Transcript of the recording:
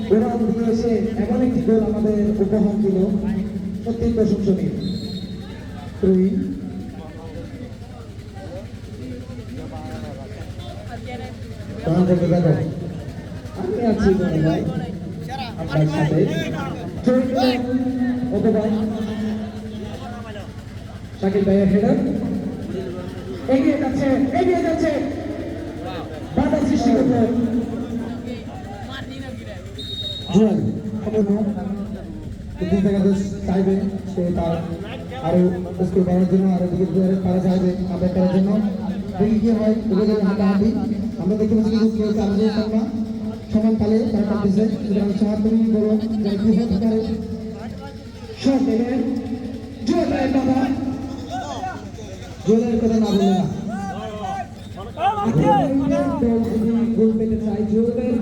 গোড়াল দিয়ে এসে এমন একটি গোল আমাদের উপহার দিল, সত্যি প্রশংসনীয়। আমি আছি ভাই আপনার সাথে। শাকিল ভাইয়ের হেডার এগিয়ে যাচ্ছে বাধা সৃষ্টি করতে চাইবে সে তার আরো স্কুল করার জন্য আরো দিকে তারা চাইবে আপডেট করার জন্য। দেখি কি হয়, হাঁটাহাঁটি আমরা দেখতে পাচ্ছি কেউ চালাতে না সমান তালে তারা কাটতেছে। সবার তুমি বলো কি হতে পারে। সব নেবেন জোরের কথা, জোরের কথা না বলে না গোল পেতে চাই, জোরের